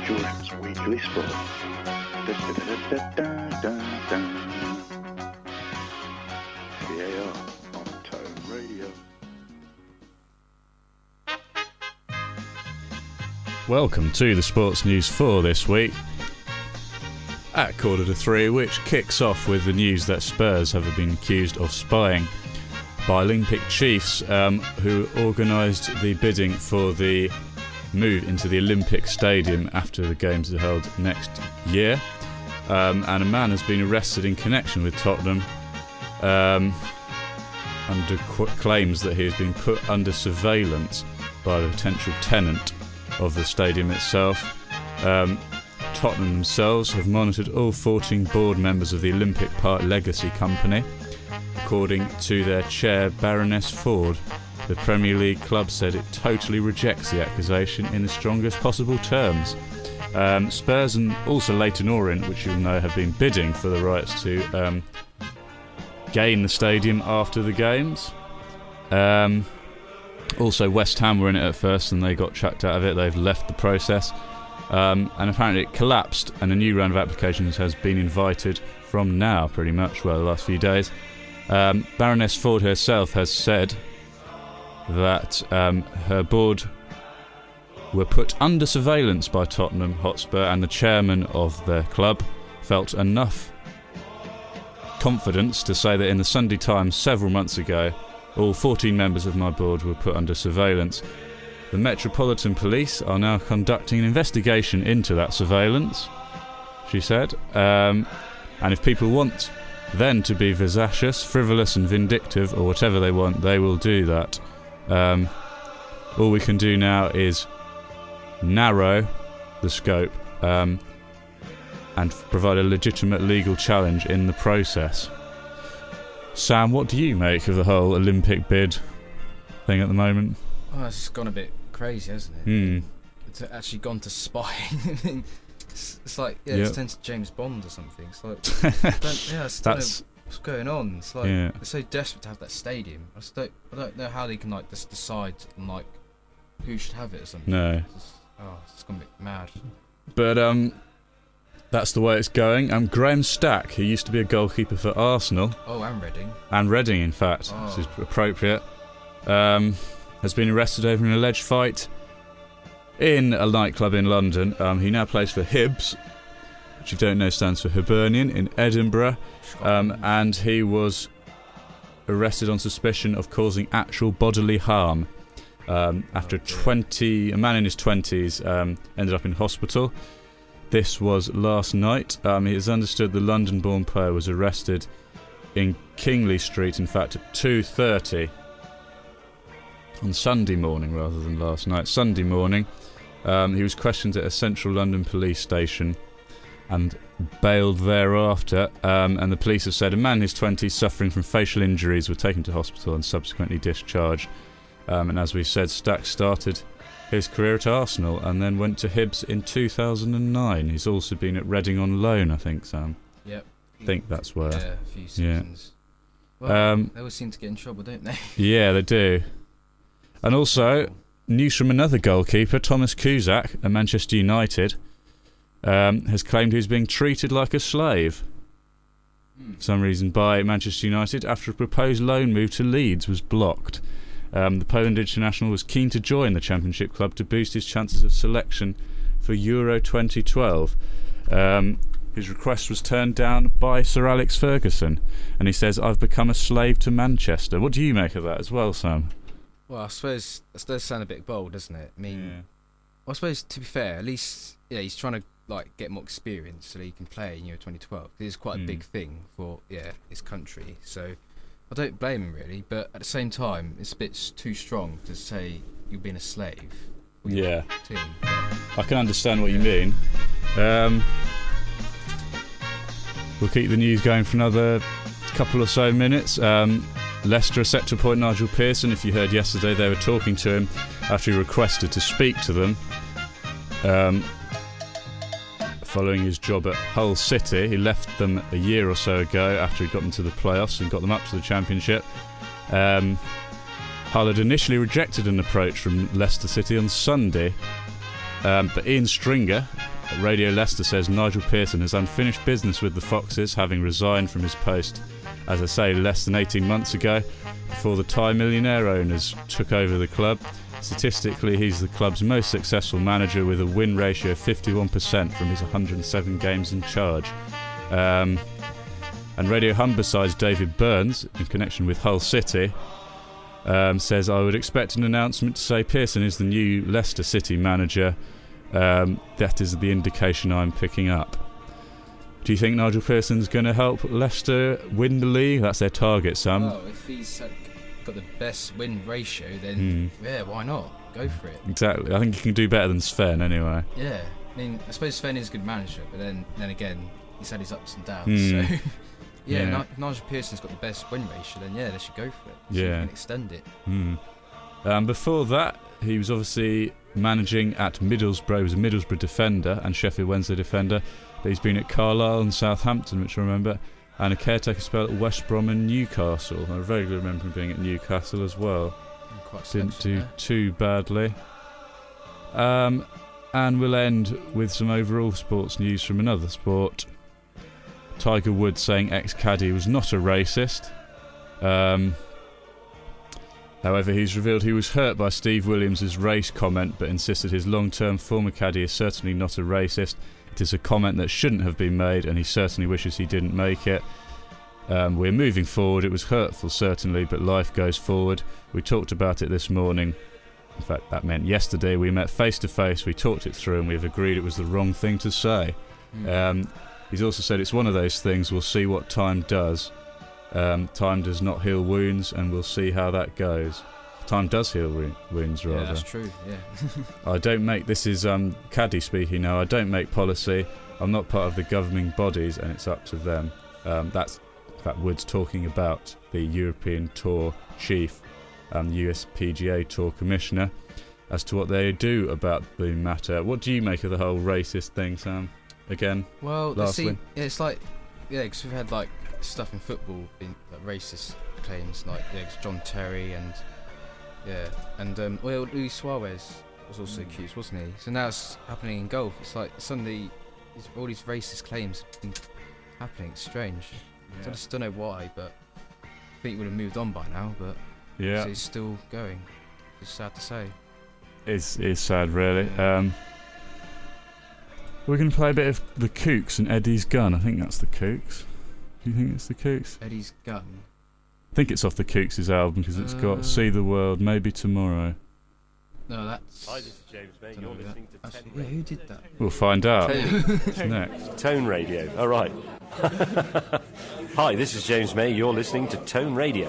Jordan's Weekly Sport. VAR on Tone Radio. Welcome to the sports news for this week at 2:45, which kicks off with the news that Spurs have been accused of spying by Olympic chiefs who organised the bidding for the move into the Olympic Stadium after the Games are held next year. And a man has been arrested in connection with Tottenham under claims that he has been put under surveillance by a potential tenant of the stadium itself. Tottenham themselves have monitored all 14 board members of the Olympic Park Legacy Company. According to their chair, Baroness Ford, the Premier League club said it totally rejects the accusation in the strongest possible terms. Spurs and also Leyton Orient, which you'll know have been bidding for the rights to gain the stadium after the games. Also, West Ham were in it at first and they got chucked out of it. They've left the process. And apparently it collapsed and a new round of applications has been invited from now, pretty much, the last few days. Baroness Ford herself has said that her board were put under surveillance by Tottenham Hotspur, and the chairman of their club felt enough confidence to say that in the Sunday Times several months ago, all 14 members of my board were put under surveillance. The Metropolitan Police are now conducting an investigation into that surveillance, she said. And if people want then to be vexatious, frivolous and vindictive, or whatever they want, they will do that. All we can do now is narrow the scope and provide a legitimate legal challenge in the process. Sam, what do you make of the whole Olympic bid thing at the moment? Oh, it's gone a bit crazy, hasn't it? It's actually gone to spying. It's like, it's turned to James Bond or something. It's like, I don't know what's going on. It's like, they're so desperate to have that stadium. I don't know how they can like just decide on like who should have it or something. No. It's gone a bit mad. But that's the way it's going. Graham Stack, who used to be a goalkeeper for Arsenal. Oh, and Reading. And Reading, in fact, which is appropriate, has been arrested over an alleged fight in a nightclub in London. He now plays for Hibs, which you don't know stands for Hibernian, in Edinburgh. And he was arrested on suspicion of causing actual bodily harm after a man in his 20s ended up in hospital. This was last night. It is understood the London-born player was arrested in Kingly Street, in fact, at 2:30 on Sunday morning rather than last night. Sunday morning. He was questioned at a central London police station and bailed thereafter. And the police have said a man in his 20s suffering from facial injuries was taken to hospital and subsequently discharged. And as we said, Stack started his career at Arsenal and then went to Hibs in 2009. He's also been at Reading on loan, I think, Sam. Yep. I think that's where. Yeah, a few seasons. Well, they always seem to get in trouble, don't they? Yeah, they do. And also, news from another goalkeeper, Thomas Cusack, at Manchester United, has claimed he's being treated like a slave for some reason by Manchester United after a proposed loan move to Leeds was blocked. The Poland international was keen to join the Championship club to boost his chances of selection for Euro 2012. His request was turned down by Sir Alex Ferguson, and he says, "I've become a slave to Manchester." What do you make of that as well, Sam? Well, I suppose that does sound a bit bold, doesn't it? I mean, I suppose, to be fair, at least he's trying to like get more experience so that he can play in Euro 2012. It's quite a big thing for his country, so I don't blame him really, but at the same time, it's a bit too strong to say you're being a slave. Yeah, team. I can understand what you mean. We'll keep the news going for another couple or so minutes. Leicester are set to appoint Nigel Pearson. If you heard yesterday, they were talking to him after he requested to speak to them. Following his job at Hull City, he left them a year or so ago after he got them to the playoffs and got them up to the Championship. Hull had initially rejected an approach from Leicester City on Sunday, but Ian Stringer, Radio Leicester says Nigel Pearson has unfinished business with the Foxes, having resigned from his post, as I say, less than 18 months ago, before the Thai millionaire owners took over the club. Statistically, he's the club's most successful manager with a win ratio of 51% from his 107 games in charge. And Radio Humberside's David Burns, in connection with Hull City, says, I would expect an announcement to say Pearson is the new Leicester City manager. That is the indication I'm picking up. Do you think Nigel Pearson's going to help Leicester win the league? That's their target, Sam. Oh, if he's got the best win ratio, then yeah, why not? Go for it. Exactly. I think he can do better than Sven anyway. Yeah. I mean, I suppose Sven is a good manager, but then again, he's had his ups and downs. So, yeah. If Nigel Pearson's got the best win ratio, then yeah, they should go for it. So you can extend it. Before that, he was obviously managing at Middlesbrough. He was a Middlesbrough defender and Sheffield Wednesday defender. But he's been at Carlisle and Southampton, which I remember, and a caretaker spell at West Brom and Newcastle. I vaguely remember him being at Newcastle as well. Didn't do too badly. And we'll end with some overall sports news from another sport. Tiger Woods saying ex-caddy was not a racist. However, he's revealed he was hurt by Steve Williams' race comment, but insisted his long-term former caddy is certainly not a racist. It is a comment that shouldn't have been made, and he certainly wishes he didn't make it. We're moving forward. It was hurtful, certainly, but life goes forward. We talked about it this morning. In fact, that meant yesterday. We met face-to-face, we talked it through, and we've agreed it was the wrong thing to say. He's also said it's one of those things, we'll see what time does. Time does not heal wounds, and we'll see how that goes. Time does heal wounds, rather. Yeah, that's true, yeah. I don't make... This is Caddy speaking now. I don't make policy. I'm not part of the governing bodies, and it's up to them. That's, in fact, Woods talking about the European Tour chief and the USPGA Tour commissioner as to what they do about the matter. What do you make of the whole racist thing, Sam? Again, well, lastly. It's like... Yeah, because we've had, like, stuff in football, being like, racist claims, like John Terry and... Yeah, and well, Luis Suarez was also accused, wasn't he? So now it's happening in golf. It's like suddenly all these racist claims have been happening. It's strange. I just don't know why, but I think it would have moved on by now. But it's still going. It's sad to say. It's sad, really. Yeah. We're going to play a bit of the Kooks and Eddie's Gun. I think that's the Kooks. Do you think it's the Kooks? Eddie's Gun. I think it's off the Kooks' album because it's got See the World, Maybe Tomorrow. No, that's... Hi, this is James May. You're listening to Tone Radio. Yeah, who did that? We'll find out. It's next. Tone Radio. All right. Hi, this is James May. You're listening to Tone Radio.